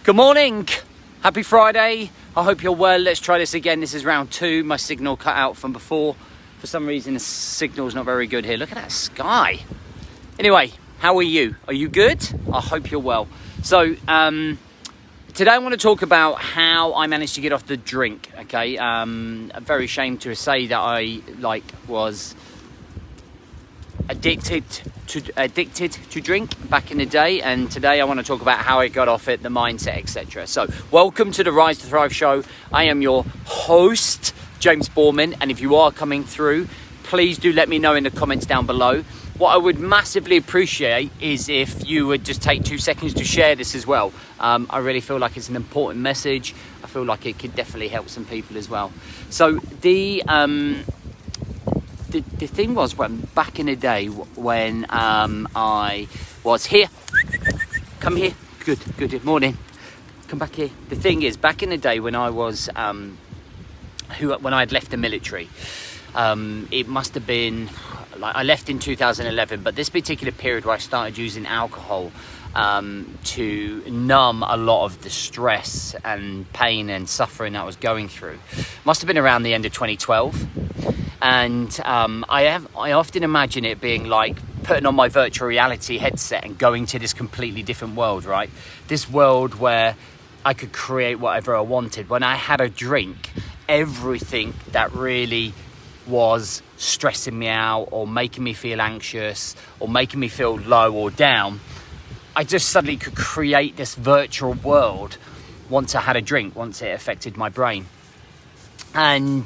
Good morning, happy Friday. I hope you're well. Let's try this again. This is round 2. My signal cut out from before. For some reason the signal's not very good here. Look at that sky. Anyway, how are you? Are you good? I hope you're well. So today I want to talk about how I managed to get off the drink. Okay, I'm very ashamed to say that I was addicted to drink back in the day, and today I want to talk about how I got off it, the mindset, etc. So welcome to the Rise to Thrive show. I am your host, James Borman, and if you are coming through, please do let me know in the comments down below. What I would massively appreciate is if you would just take 2 seconds to share this as well. I really feel like it's an important message. I feel like it could definitely help some people as well. So the thing was, when back in the day when I was here, come here, good morning, come back here. The thing is, back in the day when I was when I had left the military, it must have been I left in 2011, but this particular period where I started using alcohol to numb a lot of the stress and pain and suffering that I was going through, must have been around the end of 2012. And I often imagine it being like putting on my virtual reality headset and going to this completely different world, right? This world where I could create whatever I wanted. When I had a drink, everything that really was stressing me out or making me feel anxious or making me feel low or down, I just suddenly could create this virtual world once I had a drink, once it affected my brain. And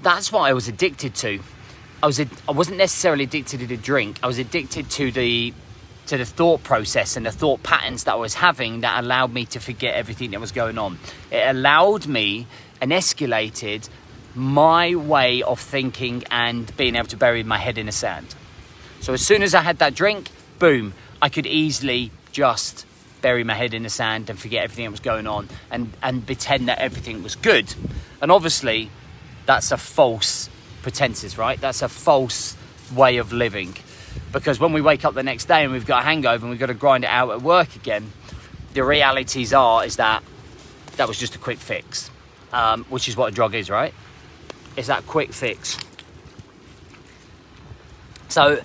that's what I was addicted to. I wasn't necessarily addicted to the drink. I was addicted to the thought process and the thought patterns that I was having that allowed me to forget everything that was going on. It allowed me and escalated my way of thinking and being able to bury my head in the sand. So as soon as I had that drink, boom, I could easily just bury my head in the sand and forget everything that was going on and pretend that everything was good. And obviously, that's a false pretenses, right? That's a false way of living. Because when we wake up the next day and we've got a hangover and we've got to grind it out at work again, the realities is that was just a quick fix, which is what a drug is, right? It's that quick fix. So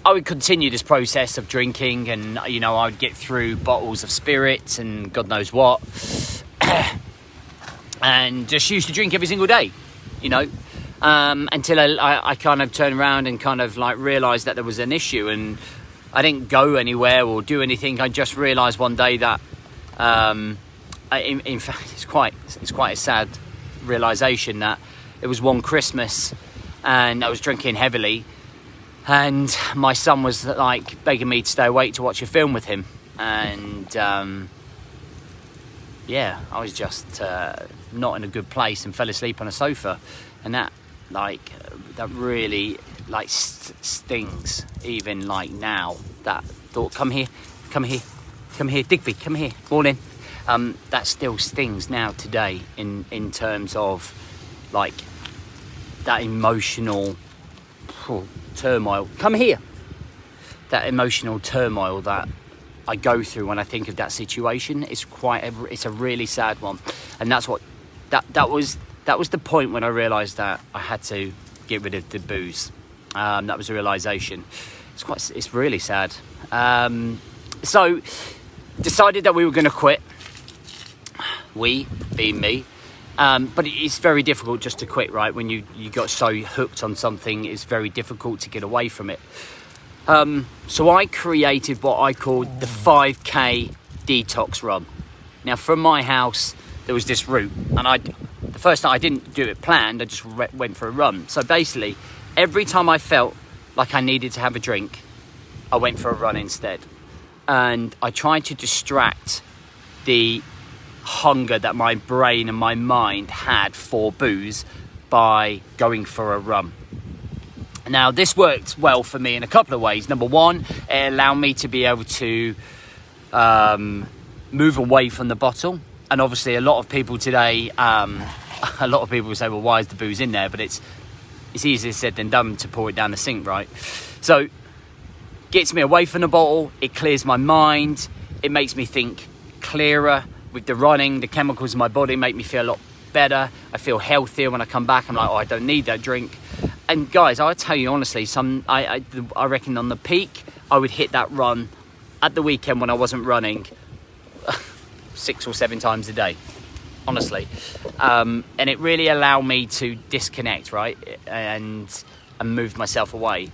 I would continue this process of drinking, and I would get through bottles of spirits and God knows what, and just used to drink every single day, until I kind of turned around and kind of realised that there was an issue, and I didn't go anywhere or do anything. I just realised one day that, in fact, it's quite a sad realisation that it was one Christmas and I was drinking heavily, and my son was begging me to stay awake to watch a film with him, and I was just not in a good place and fell asleep on a sofa, and that really stings even now. That thought, come here, Digby, come here, morning. That still stings now today in terms of that emotional turmoil. Come here. That emotional turmoil that I go through when I think of that situation is it's a really sad one, and that's what that was the point when I realised that I had to get rid of the booze. That was a realisation. It's really sad. So decided that we were going to quit. We being me. But it's very difficult just to quit, right? When you got so hooked on something, it's very difficult to get away from it. So I created what I called the 5K detox run. Now, from my house, there was this route, and the first night I didn't do it planned. I just went for a run. So basically, every time I felt like I needed to have a drink, I went for a run instead. And I tried to distract the hunger that my brain and my mind had for booze by going for a run. Now, this worked well for me in a couple of ways. Number one, it allowed me to be able to move away from the bottle. And obviously, a lot of people today, a lot of people say, well, why is the booze in there? But it's easier said than done to pour it down the sink, right? So, gets me away from the bottle. It clears my mind. It makes me think clearer with the running. The chemicals in my body make me feel a lot better. I feel healthier when I come back. I'm like, oh, I don't need that drink. And guys, I'll tell you honestly, I reckon on the peak, I would hit that run at the weekend when I wasn't running 6 or 7 times a day, honestly. And it really allowed me to disconnect, right? And move myself away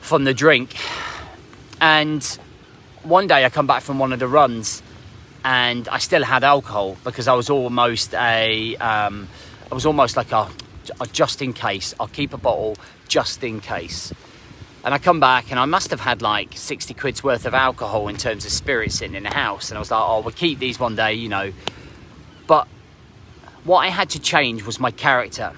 from the drink. And one day I come back from one of the runs and I still had alcohol because I was almost like a just in case. I'll keep a bottle just in case. And I come back and I must have had like 60 quid's worth of alcohol in terms of spirits sitting in the house. And I was like, oh, we'll keep these one day, you know. But what I had to change was my character.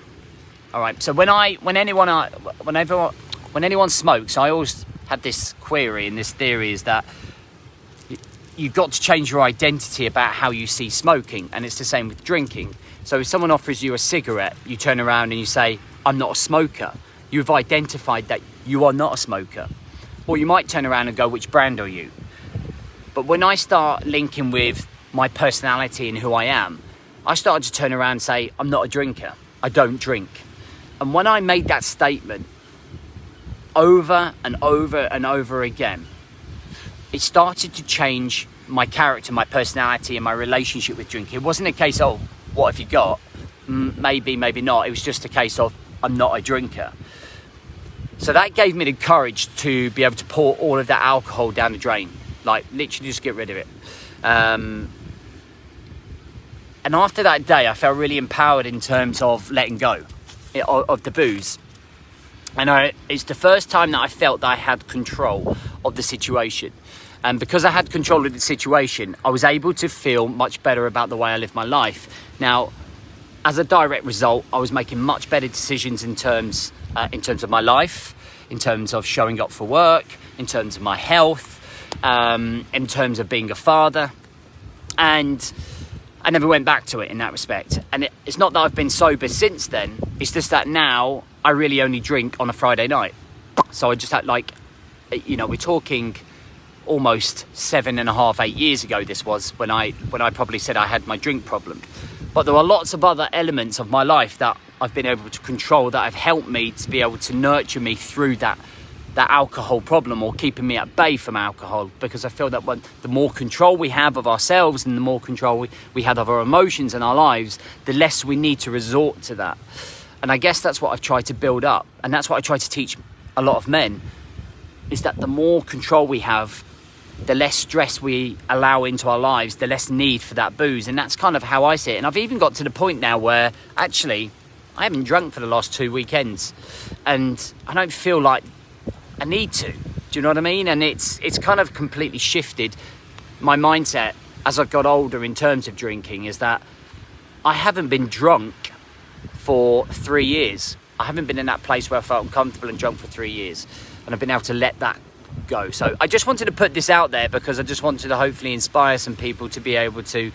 All right. So when anyone smokes, I always had this query and this theory is that you've got to change your identity about how you see smoking. And it's the same with drinking. So if someone offers you a cigarette, you turn around and you say, I'm not a smoker. You've identified that you are not a smoker. Or you might turn around and go, which brand are you? But when I start linking with my personality and who I am, I started to turn around and say, I'm not a drinker. I don't drink. And when I made that statement over and over and over again, it started to change my character, my personality, and my relationship with drinking. It wasn't a case of, what have you got? Maybe, maybe not. It was just a case of, I'm not a drinker. So that gave me the courage to be able to pour all of that alcohol down the drain. Like, literally just get rid of it. And after that day, I felt really empowered in terms of letting go of the booze. And it's the first time that I felt that I had control of the situation. And because I had control of the situation, I was able to feel much better about the way I live my life. Now, as a direct result, I was making much better decisions in terms of my life, in terms of showing up for work, in terms of my health, in terms of being a father. And I never went back to it in that respect. And it's not that I've been sober since then. It's just that now I really only drink on a Friday night. So I just had we're talking almost 7.5, 8 years ago this was when I probably said I had my drink problem. But there are lots of other elements of my life that I've been able to control that have helped me to be able to nurture me through that alcohol problem, or keeping me at bay from alcohol, because I feel that the more control we have of ourselves and the more control we have of our emotions in our lives, the less we need to resort to that. And I guess that's what I've tried to build up, and that's what I try to teach a lot of men, is that the more control we have, the less stress we allow into our lives, the less need for that booze. And that's kind of how I see it. And I've even got to the point now where actually I haven't drunk for the last 2 weekends and I don't feel like I need to. Do you know what I mean? And it's kind of completely shifted my mindset as I've got older in terms of drinking, is that I haven't been drunk for 3 years. I haven't been in that place where I felt uncomfortable and drunk for 3 years. And I've been able to let that go. So I just wanted to put this out there because I just wanted to hopefully inspire some people to be able to,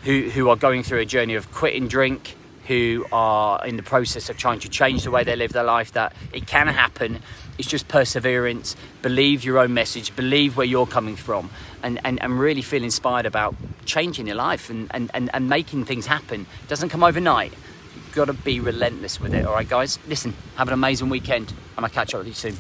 who are going through a journey of quitting drink, who are in the process of trying to change the way they live their life, that it can happen. It's just perseverance. Believe your own message, believe where you're coming from, and really feel inspired about changing your life and making things happen. It doesn't come overnight. You've got to be relentless with it. All right, guys, listen, have an amazing weekend and I'll catch up with you soon.